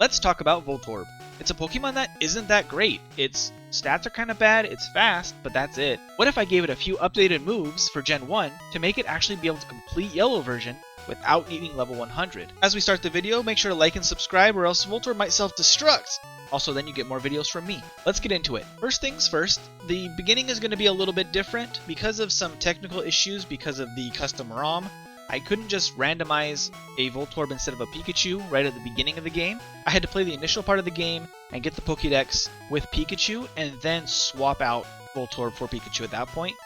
Let's talk about Voltorb. It's a Pokemon that isn't that great. Its stats are kind of bad, it's fast, but that's it. What if I gave it a few updated moves for Gen 1 to make it actually be able to complete Yellow version without needing level 100? As we start the video, make sure to like and subscribe or else Voltorb might self-destruct. Also, then you get more videos from me. Let's get into it. First things first, the beginning is going to be a little bit different. Because of some technical issues, because of the custom ROM, I couldn't just randomize a Voltorb instead of a Pikachu right at the beginning of the game. I had to play the initial part of the game and get the Pokédex with Pikachu and then swap out Voltorb for Pikachu at that point.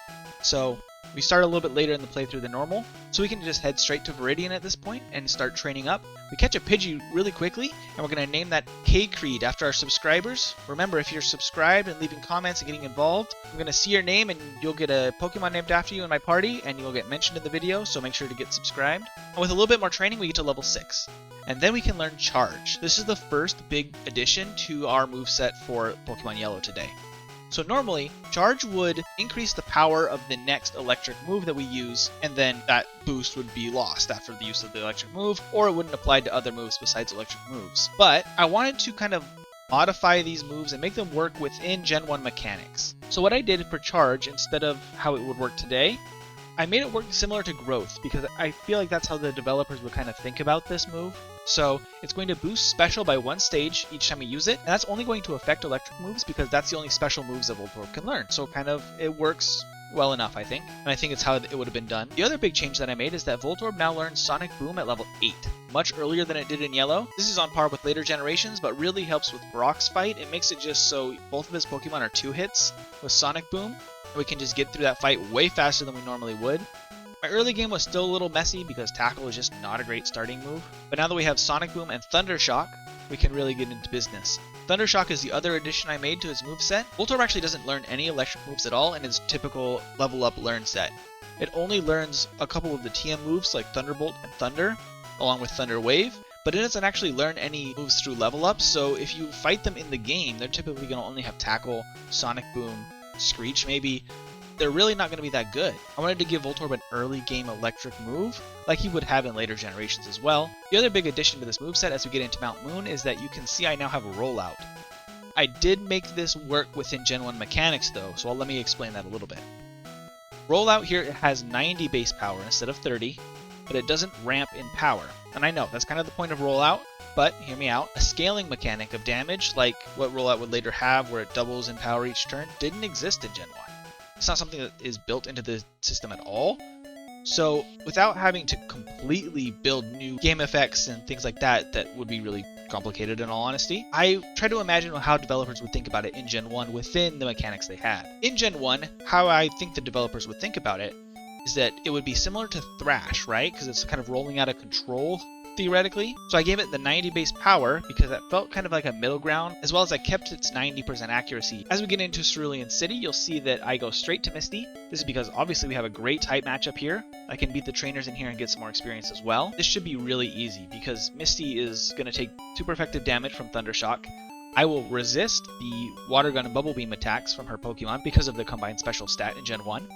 So we start a little bit later in the playthrough than normal, so we can just head straight to Viridian at this point and start training up. We catch a Pidgey really quickly, and we're going to name that K-Creed after our subscribers. Remember, if you're subscribed and leaving comments and getting involved, I'm going to see your name and you'll get a Pokemon named after you in my party, and you'll get mentioned in the video, so make sure to get subscribed. And with a little bit more training, we get to level 6. And then we can learn Charge. This is the first big addition to our moveset for Pokemon Yellow today. So normally, Charge would increase the power of the next electric move that we use, and then that boost would be lost after the use of the electric move, or it wouldn't apply to other moves besides electric moves. But I wanted to kind of modify these moves and make them work within Gen 1 mechanics. So what I did for Charge, instead of how it would work today, I made it work similar to Growth, because I feel like that's how the developers would kind of think about this move. So it's going to boost special by 1 stage each time we use it, and that's only going to affect electric moves because that's the only special moves that Voltorb can learn. So kind of it works well enough, I think, and I think it's how it would have been done. The other big change that I made is that Voltorb now learns Sonic Boom at level 8, much earlier than it did in Yellow. This is on par with later generations, but really helps with Brock's fight. It makes it just so both of his Pokemon are 2 hits with Sonic Boom, and we can just get through that fight way faster than we normally would. My early game was still a little messy because Tackle is just not a great starting move, but now that we have Sonic Boom and Thunder Shock, we can really get into business. Thunder Shock is the other addition I made to his moveset. Voltorb actually doesn't learn any electric moves at all in his typical level up learn set. It only learns a couple of the TM moves like Thunderbolt and Thunder, along with Thunder Wave, but it doesn't actually learn any moves through level up, so if you fight them in the game, they're typically going to only have Tackle, Sonic Boom, Screech maybe. They're really not going to be that good. I wanted to give Voltorb an early game electric move, like he would have in later generations as well. The other big addition to this moveset as we get into Mount Moon is that you can see I now have a rollout. I did make this work within Gen 1 mechanics though, so let me explain that a little bit. Rollout here has 90 base power instead of 30, but it doesn't ramp in power. And I know, that's kind of the point of rollout, but hear me out. A scaling mechanic of damage, like what rollout would later have where it doubles in power each turn, didn't exist in Gen 1. It's not something that is built into the system at all. So without having to completely build new game effects and things like that, that would be really complicated in all honesty. I try to imagine how developers would think about it in Gen 1 within the mechanics they had. In Gen 1, how I think the developers would think about it is that it would be similar to Thrash, right? Because it's kind of rolling out of control theoretically. So I gave it the 90 base power because that felt kind of like a middle ground, as well as I kept its 90% accuracy. As we get into Cerulean City, you'll see that I go straight to Misty. This is because obviously we have a great type matchup here. I can beat the trainers in here and get some more experience as well. This should be really easy because Misty is going to take super effective damage from Thunder Shock. I will resist the Water Gun and Bubble Beam attacks from her Pokemon because of the combined special stat in Gen 1.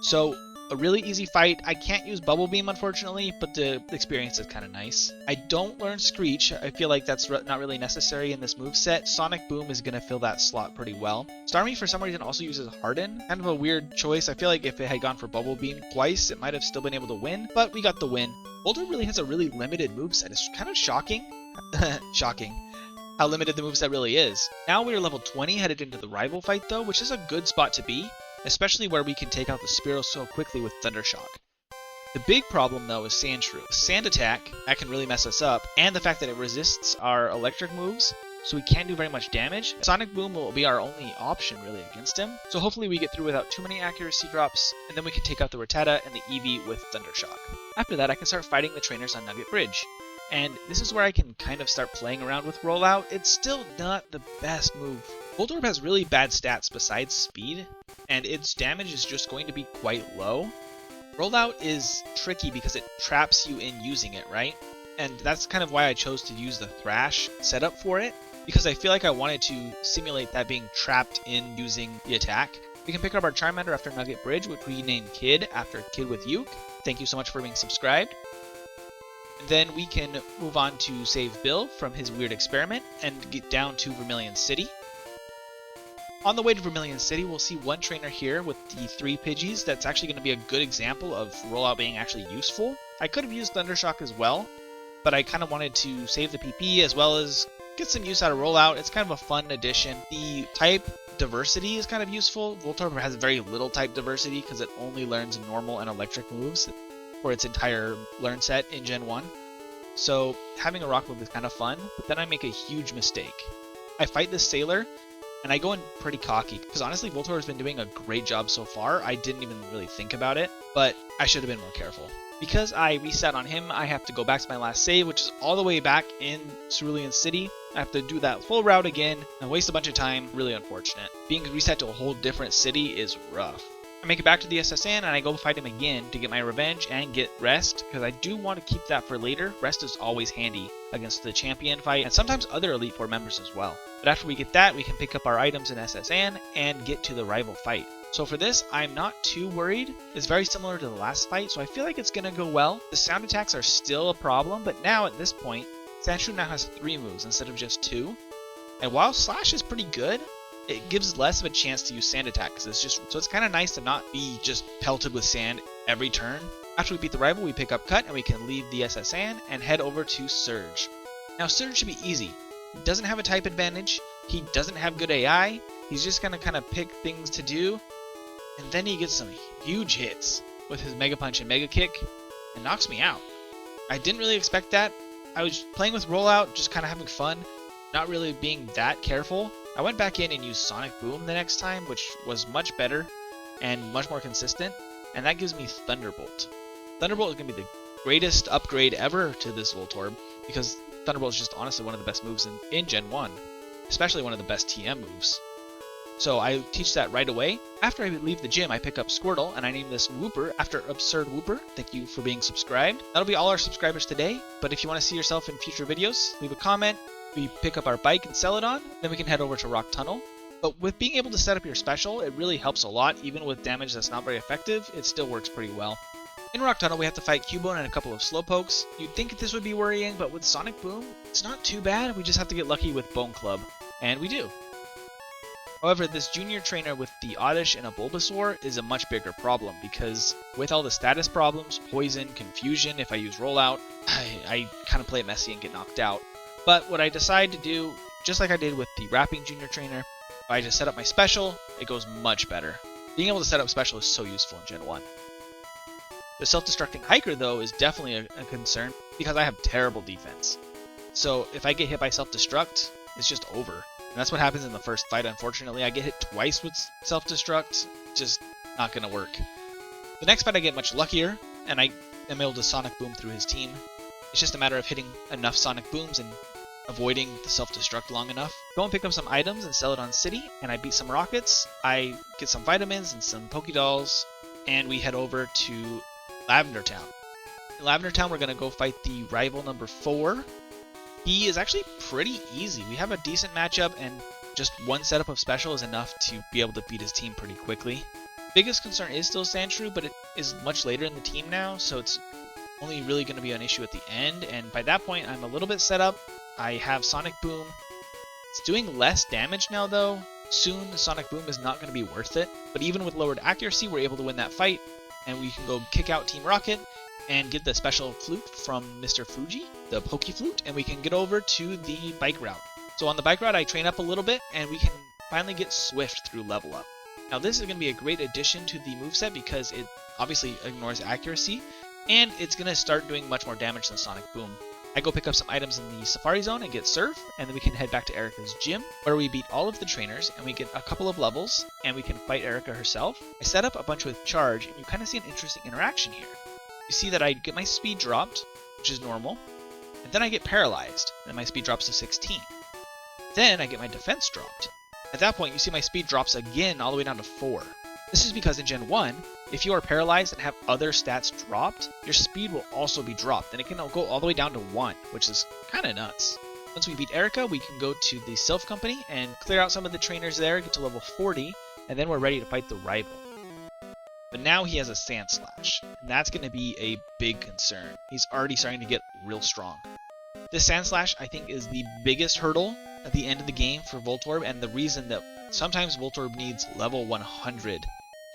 So a really easy fight. I can't use Bubble Beam unfortunately, but the experience is kind of nice. I don't learn Screech. I feel like that's not really necessary in this moveset. Sonic Boom is going to fill that slot pretty well. Starmie for some reason also uses Harden. Kind of a weird choice. I feel like if it had gone for Bubble Beam twice, it might have still been able to win, but we got the win. Voltorb really has a really limited moveset. It's kind of shocking. Shocking how limited the moveset really is. Now we are level 20 headed into the rival fight though, which is a good spot to be, especially where we can take out the Spearow so quickly with Thunder Shock. The big problem though is Sandshrew. Sand attack, that can really mess us up, and the fact that it resists our electric moves, so we can't do very much damage. Sonic Boom will be our only option really against him, so hopefully we get through without too many accuracy drops, and then we can take out the Rattata and the Eevee with Thunder Shock. After that I can start fighting the trainers on Nugget Bridge. And this is where I can kind of start playing around with Rollout. It's still not the best move. Voltorb has really bad stats besides speed, and its damage is just going to be quite low. Rollout is tricky because it traps you in using it, right? And that's kind of why I chose to use the Thrash setup for it, because I feel like I wanted to simulate that being trapped in using the attack. We can pick up our Charmander after Nugget Bridge, which we named Kid after Kid with Uke. Thank you so much for being subscribed. Then we can move on to save Bill from his weird experiment and get down to Vermilion City. On the way to Vermilion City, we'll see one trainer here with the 3 Pidgeys. That's actually going to be a good example of rollout being actually useful. I could have used Thundershock as well, but I kind of wanted to save the PP as well as get some use out of rollout. It's kind of a fun addition. The type diversity is kind of useful. Voltorb has very little type diversity because it only learns normal and electric moves for its entire learn set in Gen 1. So having a rock move is kind of fun, but then I make a huge mistake. I fight this Sailor, and I go in pretty cocky, because honestly Voltorb has been doing a great job so far. I didn't even really think about it, but I should have been more careful. Because I reset on him, I have to go back to my last save, which is all the way back in Cerulean City. I have to do that full route again and waste a bunch of time. Really unfortunate. Being reset to a whole different city is rough. I make it back to the SSN and I go fight him again to get my revenge and get rest, because I do want to keep that for later. Rest is always handy against the champion fight and sometimes other Elite Four members as well. But after we get that, we can pick up our items in SSN and get to the rival fight. So for this, I'm not too worried. It's very similar to the last fight, so I feel like it's going to go well. The sound attacks are still a problem, but now at this point, Sandshrew now has 3 moves instead of just 2. And while Slash is pretty good, it gives less of a chance to use Sand Attack, because it's kind of nice to not be just pelted with sand every turn. After we beat the rival, we pick up Cut and we can leave the SSN and head over to Surge. Now Surge should be easy. He doesn't have a type advantage, he doesn't have good AI, he's just gonna kind of pick things to do, and then he gets some huge hits with his Mega Punch and Mega Kick and knocks me out. I didn't really expect that. I was playing with rollout, just kind of having fun, not really being that careful. I went back in and used Sonic Boom the next time, which was much better and much more consistent, and that gives me Thunderbolt. Thunderbolt is going to be the greatest upgrade ever to this Voltorb, because Thunderbolt is just honestly one of the best moves in Gen 1, especially one of the best TM moves. So I teach that right away. After I leave the gym, I pick up Squirtle, and I name this Wooper after Absurd Wooper. Thank you for being subscribed. That'll be all our subscribers today, but if you want to see yourself in future videos, leave a comment. We pick up our bike and sell it on, then we can head over to Rock Tunnel. But with being able to set up your special, it really helps a lot. Even with damage that's not very effective, it still works pretty well. In Rock Tunnel, we have to fight Cubone and a couple of Slowpokes. You'd think this would be worrying, but with Sonic Boom, it's not too bad. We just have to get lucky with Bone Club, and we do. However, this junior trainer with the Oddish and a Bulbasaur is a much bigger problem, because with all the status problems, poison, confusion, if I use rollout, I kind of play it messy and get knocked out. But what I decide to do, just like I did with the Rapping Junior Trainer, if I just set up my special, it goes much better. Being able to set up special is so useful in Gen 1. The self-destructing Hiker, though, is definitely a concern, because I have terrible defense. So if I get hit by self-destruct, it's just over. And that's what happens in the first fight, unfortunately. I get hit twice with self-destruct, just not going to work. The next fight I get much luckier, and I am able to Sonic Boom through his team. It's just a matter of hitting enough Sonic Booms and avoiding the self-destruct long enough. Go and pick up some items and sell it on City, and I beat some Rockets. I get some vitamins and some Pokédolls, and we head over to Lavender Town. In Lavender Town, we're going to go fight the rival number 4. He is actually pretty easy. We have a decent matchup, and just one setup of special is enough to be able to beat his team pretty quickly. Biggest concern is still Sandshrew, but it is much later in the team now, so it's only really going to be an issue at the end, and by that point I'm a little bit set up. I have Sonic Boom. It's doing less damage now though. Soon Sonic Boom is not going to be worth it, but even with lowered accuracy we're able to win that fight, and we can go kick out Team Rocket and get the special flute from Mr. Fuji, the Poke Flute, and we can get over to the bike route. So on the bike route I train up a little bit, and we can finally get Swift through level up. Now this is going to be a great addition to the moveset because it obviously ignores accuracy, and it's going to start doing much more damage than Sonic Boom. I go pick up some items in the Safari Zone and get Surf, and then we can head back to Erica's gym, where we beat all of the trainers, and we get a couple of levels, and we can fight Erica herself. I set up a bunch with Charge, and you kind of see an interesting interaction here. You see that I get my speed dropped, which is normal, and then I get paralyzed, and my speed drops to 16. Then I get my defense dropped. At that point, you see my speed drops again all the way down to 4. This is because in Gen 1, if you are paralyzed and have other stats dropped, your speed will also be dropped, and it can go all the way down to 1, which is kind of nuts. Once we beat Erica, we can go to the Sylph Company and clear out some of the trainers there, get to level 40, and then we're ready to fight the rival. But now he has a Sand Slash, and that's going to be a big concern. He's already starting to get real strong. This Sand Slash, I think, is the biggest hurdle at the end of the game for Voltorb, and the reason that sometimes Voltorb needs level 100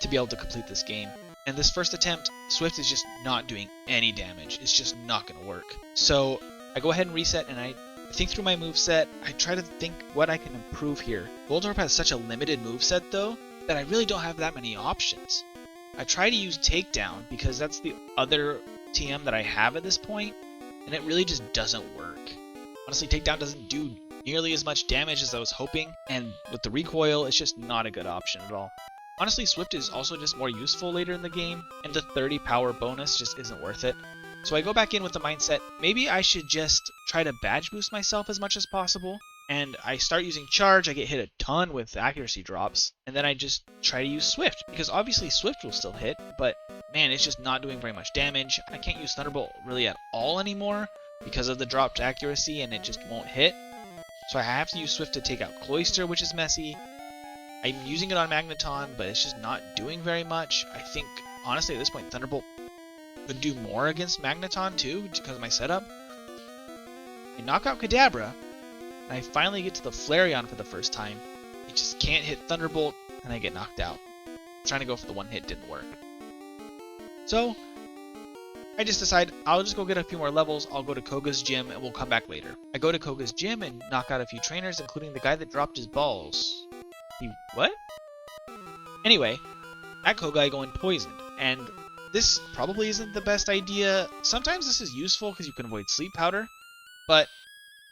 to be able to complete this game. And this first attempt, Swift is just not doing any damage. It's just not going to work. So I go ahead and reset, and I think through my moveset. I try to think what I can improve here. Voltorb has such a limited moveset, though, that I really don't have that many options. I try to use Takedown, because that's the other TM that I have at this point, and it really just doesn't work. Honestly, Takedown doesn't do nearly as much damage as I was hoping, and with the recoil, it's just not a good option at all. Honestly, Swift is also just more useful later in the game, and the 30 power bonus just isn't worth it. So I go back in with the mindset, maybe I should just try to badge boost myself as much as possible, and I start using Charge. I get hit a ton with accuracy drops, and then I just try to use Swift, because obviously Swift will still hit, but man, it's just not doing very much damage. I can't use Thunderbolt really at all anymore because of the dropped accuracy, and it just won't hit. So I have to use Swift to take out Cloyster, which is messy. I'm using it on Magneton, but it's just not doing very much. I think, honestly, at this point, Thunderbolt could do more against Magneton, too, because of my setup. I knock out Kadabra, and I finally get to the Flareon for the first time. It just can't hit Thunderbolt, and I get knocked out. Trying to go for the one hit didn't work. So, I just decide I'll just go get a few more levels. I'll go to Koga's gym, and we'll come back later. I go to Koga's gym and knock out a few trainers, including the guy that dropped his balls. What? Anyway, at Koga I go in poisoned, and this probably isn't the best idea. Sometimes this is useful because you can avoid sleep powder, but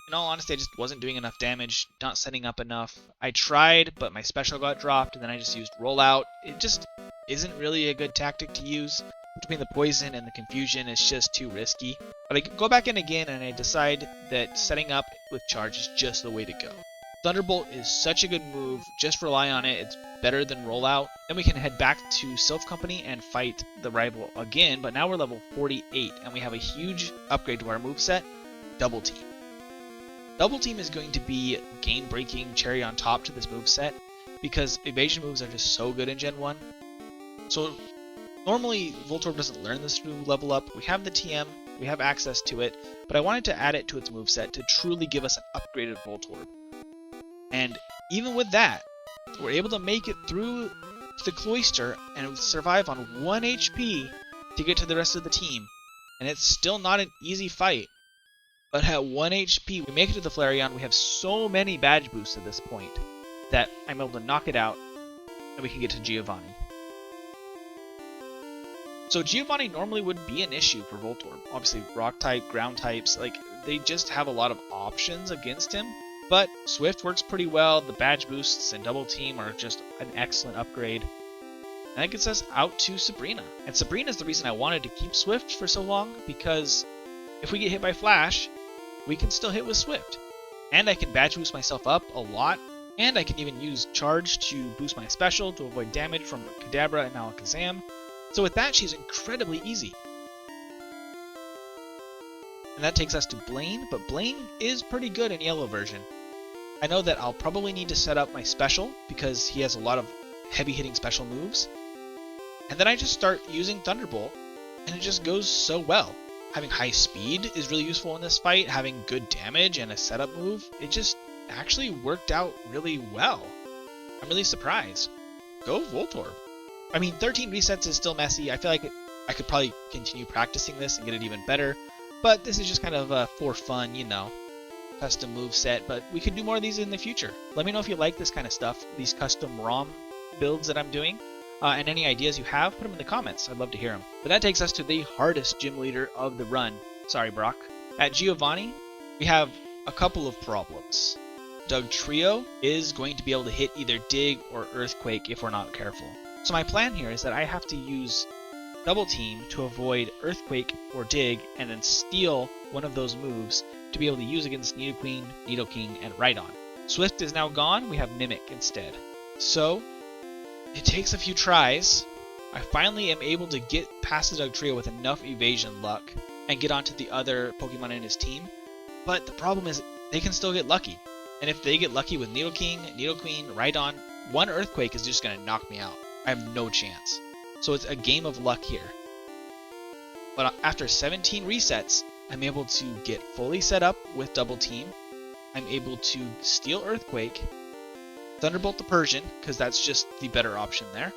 in all honesty I just wasn't doing enough damage, not setting up enough. I tried, but my special got dropped, and then I just used rollout. It just isn't really a good tactic to use. Between the poison and the confusion, it's just too risky. But I go back in again, and I decide that setting up with Charge is just the way to go. Thunderbolt is such a good move, just rely on it, it's better than Rollout. Then we can head back to Sylph Company and fight the rival again, but now we're level 48, and we have a huge upgrade to our moveset, Double Team. Double Team is going to be game-breaking cherry on top to this moveset, because evasion moves are just so good in Gen 1. So normally Voltorb doesn't learn this new level up. We have the TM, we have access to it, but I wanted to add it to its moveset to truly give us an upgraded Voltorb. And even with that, we're able to make it through the Cloyster and survive on 1 HP to get to the rest of the team. And it's still not an easy fight. But at 1 HP, we make it to the Flareon. We have so many badge boosts at this point that I'm able to knock it out, and we can get to Giovanni. So Giovanni normally would be an issue for Voltorb. Obviously, Rock type, Ground types, like they just have a lot of options against him. But Swift works pretty well, the badge boosts and Double Team are just an excellent upgrade. And that gets us out to Sabrina. And Sabrina is the reason I wanted to keep Swift for so long, because if we get hit by Flash, we can still hit with Swift. And I can badge boost myself up a lot, and I can even use Charge to boost my special to avoid damage from Kadabra and Alakazam. So with that, she's incredibly easy. And that takes us to Blaine, but Blaine is pretty good in Yellow version. I know that I'll probably need to set up my special, because he has a lot of heavy-hitting special moves. And then I just start using Thunderbolt, and it just goes so well. Having high speed is really useful in this fight, having good damage and a setup move, it just actually worked out really well. I'm really surprised. Go Voltorb. I mean, 13 resets is still messy. I feel like I could probably continue practicing this and get it even better. But this is just kind of for fun, you know, custom move set. But we could do more of these in the future. Let me know if you like this kind of stuff, these custom ROM builds that I'm doing. And any ideas you have, put them in the comments. I'd love to hear them. But that takes us to the hardest gym leader of the run. Sorry, Brock. At Giovanni, we have a couple of problems. Dugtrio is going to be able to hit either Dig or Earthquake if we're not careful. So my plan here is that I have to use Double Team to avoid Earthquake or Dig, and then steal one of those moves to be able to use against Nidoqueen, Nidoking, and Rhydon. Swift is now gone, we have Mimic instead. So, it takes a few tries. I finally am able to get past the Dugtrio with enough evasion luck and get onto the other Pokemon in his team, but the problem is they can still get lucky. And if they get lucky with Nidoking, Nidoqueen, Rhydon, one Earthquake is just going to knock me out. I have no chance. So it's a game of luck here. But after 17 resets, I'm able to get fully set up with Double Team. I'm able to steal Earthquake, Thunderbolt the Persian, because that's just the better option there.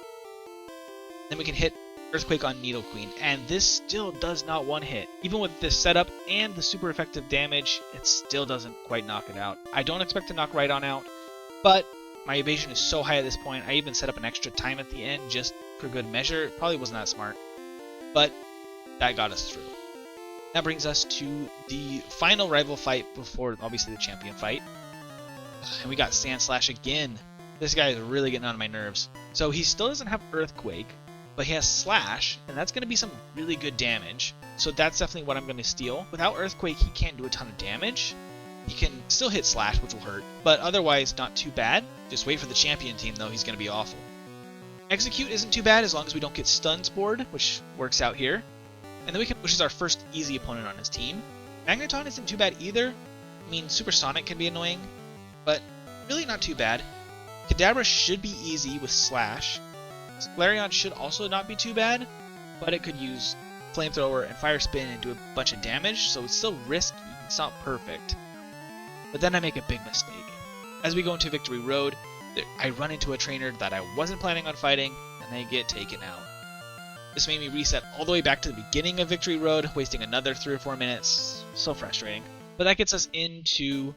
Then we can hit Earthquake on Nidoqueen, and this still does not one-hit. Even with this setup and the super effective damage, it still doesn't quite knock it out. I don't expect to knock Rhydon out, but my evasion is so high at this point, I even set up an extra time at the end just for good measure. It probably wasn't that smart, but that got us through. That brings us to the final rival fight before, obviously, the champion fight. And we got Sandslash again. This guy is really getting on my nerves. So he still doesn't have Earthquake, but he has Slash, and that's going to be some really good damage. So that's definitely what I'm going to steal. Without Earthquake, he can't do a ton of damage. He can still hit Slash, which will hurt, but otherwise not too bad. Just wait for the champion team, though. He's going to be awful. Execute isn't too bad as long as we don't get stuns board, which works out here. And then we can, which is our first easy opponent on his team. Magneton isn't too bad either. I mean, Supersonic can be annoying, but really not too bad. Kadabra should be easy with Slash. Flareon should also not be too bad, but it could use Flamethrower and Fire Spin and do a bunch of damage, so it's still risky. It's not perfect. But then I make a big mistake. As we go into Victory Road, I run into a trainer that I wasn't planning on fighting, and I get taken out. This made me reset all the way back to the beginning of Victory Road, wasting another 3 or 4 minutes. So frustrating. But that gets us into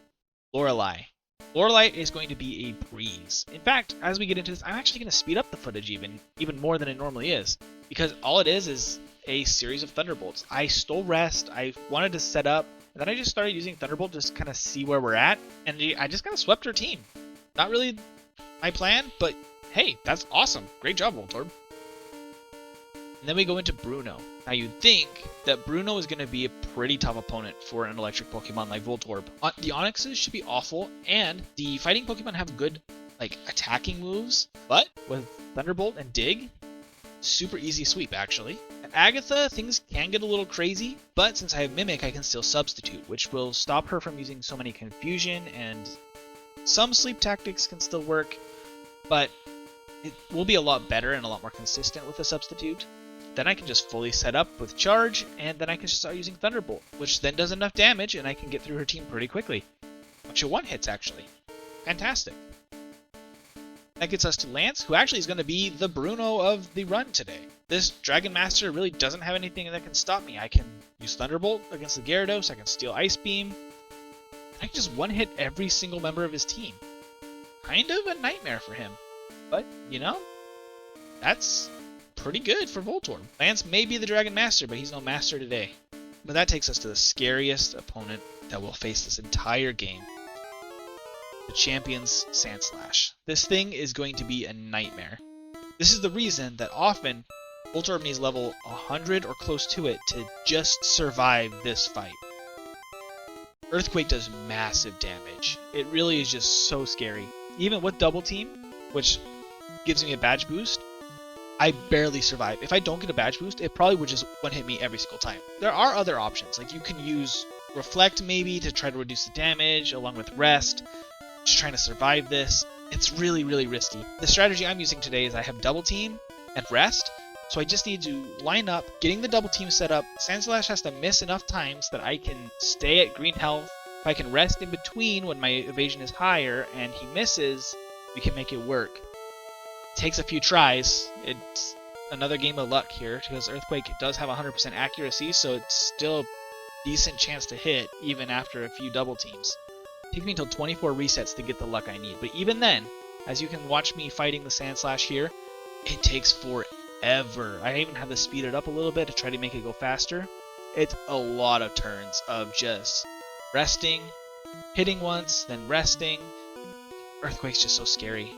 Lorelei. Lorelei is going to be a breeze. In fact, as we get into this, I'm actually going to speed up the footage even more than it normally is. Because all it is a series of Thunderbolts. I stole rest, I wanted to set up, and then I just started using Thunderbolt to just kind of see where we're at, and I just kind of swept her team. Not really my plan, but hey, that's awesome. Great job, Voltorb. And then we go into Bruno. Now you'd think that Bruno is going to be a pretty tough opponent for an electric Pokemon like Voltorb. The Onixes should be awful, and the fighting Pokemon have good attacking moves, but with Thunderbolt and Dig, super easy sweep actually. At Agatha, things can get a little crazy, but since I have Mimic, I can still substitute, which will stop her from using so many Confusion, and some sleep tactics can still work, but it will be a lot better and a lot more consistent with a substitute. Then I can just fully set up with Charge, and then I can just start using Thunderbolt, which then does enough damage, and I can get through her team pretty quickly. Bunch of one-hits, actually. Fantastic. That gets us to Lance, who actually is going to be the Bruno of the run today. This Dragon Master really doesn't have anything that can stop me. I can use Thunderbolt against the Gyarados, I can steal Ice Beam, I can just one-hit every single member of his team. Kind of a nightmare for him. But, you know, that's pretty good for Voltorb. Lance may be the Dragon Master, but he's no Master today. But that takes us to the scariest opponent that we'll face this entire game. The champion's Sandslash. This thing is going to be a nightmare. This is the reason that often Voltorb needs level 100 or close to it to just survive this fight. Earthquake does massive damage. It really is just so scary. Even with Double Team, which gives me a badge boost, I barely survive. If I don't get a badge boost, it probably would just one-hit me every single time. There are other options, like you can use Reflect maybe to try to reduce the damage, along with Rest, just trying to survive this. It's really, really risky. The strategy I'm using today is I have Double Team and Rest, so I just need to line up, getting the Double Team set up. Sandslash has to miss enough times that I can stay at green health. If I can rest in between when my evasion is higher and he misses, we can make it work. Takes a few tries. It's another game of luck here because Earthquake does have 100% accuracy, so it's still a decent chance to hit even after a few double teams. It takes me until 24 resets to get the luck I need, but even then, as you can watch me fighting the Sandslash here, it takes forever. I even have to speed it up a little bit to try to make it go faster. It's a lot of turns of just resting, hitting once, then resting. Earthquake's just so scary.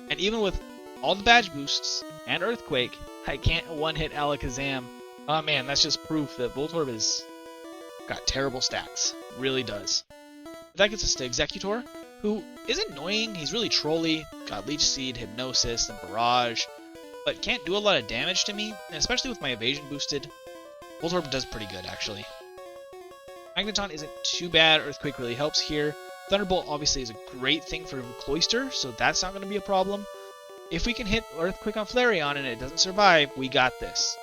And even with all the badge boosts and Earthquake, I can't one-hit Alakazam. Oh man, that's just proof that Voltorb has got terrible stats. Really does. That gets us to Executor, who is annoying. He's really trolly. Got Leech Seed, Hypnosis, and Barrage, but can't do a lot of damage to me, and especially with my evasion boosted, Voltorb does pretty good actually. Magneton isn't too bad. Earthquake really helps here. Thunderbolt obviously is a great thing for Cloyster, so that's not going to be a problem. if we can hit Earthquake on Flareon and it doesn't survive, we got this.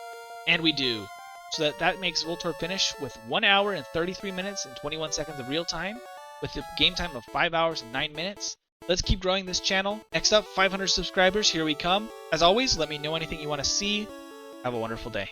And we do. So that makes Voltorb finish with 1 hour and 33 minutes and 21 seconds of real time, with the game time of 5 hours and 9 minutes. Let's keep growing this channel. Next up, 500 subscribers, here we come. As always, let me know anything you want to see. Have a wonderful day.